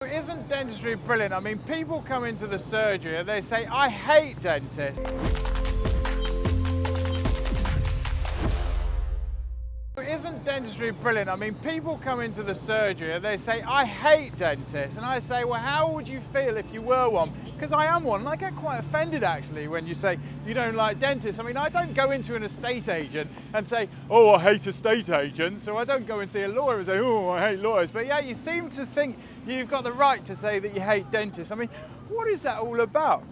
Isn't dentistry brilliant? I mean, people come into the surgery and they say, I hate dentists. Isn't dentistry brilliant? I mean, people come into the surgery and they say, I hate dentists. And I say, well, how would you feel if you were one? Because I am one, and I get quite offended actually when you say you don't like dentists. I mean, I don't go into an estate agent and say, oh, I hate estate agents. So I don't go and see a lawyer and say, oh, I hate lawyers. But yeah, you seem to think you've got the right to say that you hate dentists. I mean, what is that all about?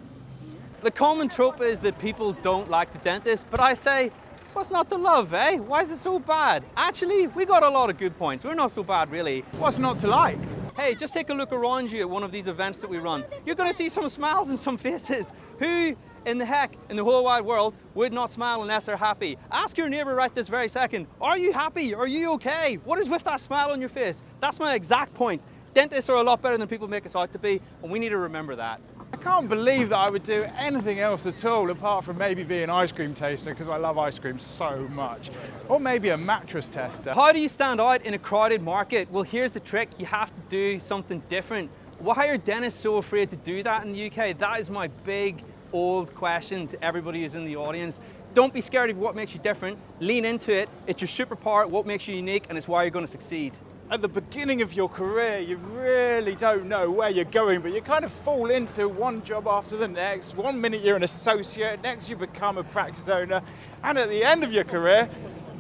The common trope is that people don't like the dentist, but I say, what's not to love, eh? Why is it so bad? Actually, we got a lot of good points. We're not so bad, really. What's not to like? Hey, just take a look around you at one of these events that we run. You're gonna see some smiles and some faces. Who in the heck, in the whole wide world, would not smile unless they're happy? Ask your neighbor right this very second, are you happy? Are you okay? What is with that smile on your face? That's my exact point. Dentists are a lot better than people make us out to be, and we need to remember that. I can't believe that I would do anything else at all apart from maybe be an ice cream taster, because I love ice cream so much. Or maybe a mattress tester. How do you stand out in a crowded market? Well, here's the trick. You have to do something different. Why are dentists so afraid to do that in the UK? That is my big, old question to everybody who's in the audience. Don't be scared of what makes you different. Lean into it. It's your superpower, what makes you unique, and it's why you're going to succeed. At the beginning of your career, you really don't know where you're going, but you kind of fall into one job after the next. 1 minute you're an associate, next you become a practice owner, and at the end of your career,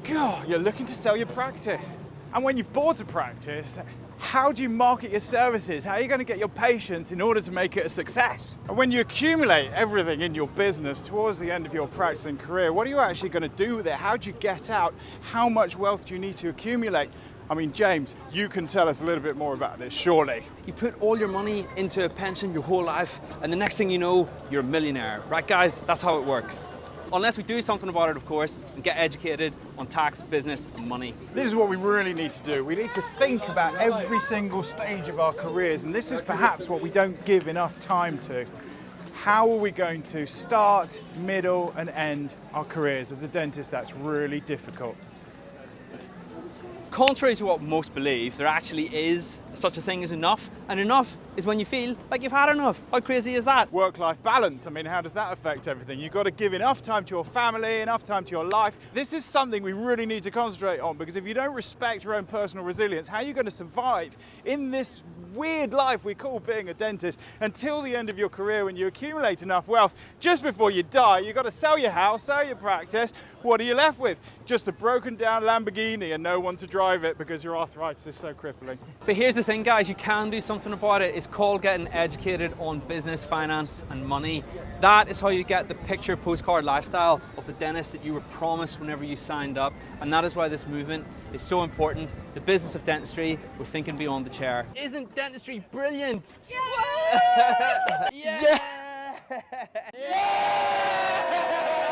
God, you're looking to sell your practice. And when you've bought a practice, how do you market your services? How are you going to get your patients in order to make it a success? And when you accumulate everything in your business towards the end of your practicing career, what are you actually going to do with it? How do you get out? How much wealth do you need to accumulate? I mean, James, you can tell us a little bit more about this, surely. You put all your money into a pension your whole life, and the next thing you know, you're a millionaire. Right, guys? That's how it works. Unless we do something about it, of course, and get educated on tax, business, and money. This is what we really need to do. We need to think about every single stage of our careers, and this is perhaps what we don't give enough time to. How are we going to start, middle, and end our careers? As a dentist, that's really difficult. Contrary to what most believe, there actually is such a thing as enough, and enough is when you feel like you've had enough. How crazy is that? Work-life balance, I mean, how does that affect everything? You've got to give enough time to your family, enough time to your life. This is something we really need to concentrate on, because if you don't respect your own personal resilience, how are you going to survive in this weird life we call being a dentist until the end of your career, when you accumulate enough wealth? Just before you die, you've got to sell your house, sell your practice. What are you left with? Just a broken down Lamborghini and no one to drive it because your arthritis is so crippling. But here's the thing, guys, you can do something about it. It's called getting educated on business, finance, and money. That is how you get the picture postcard lifestyle of the dentist that you were promised whenever you signed up. And that is why this movement is so important. The business of dentistry, we're thinking beyond the chair. Isn't dentistry brilliant? Yeah! Yeah! Yeah!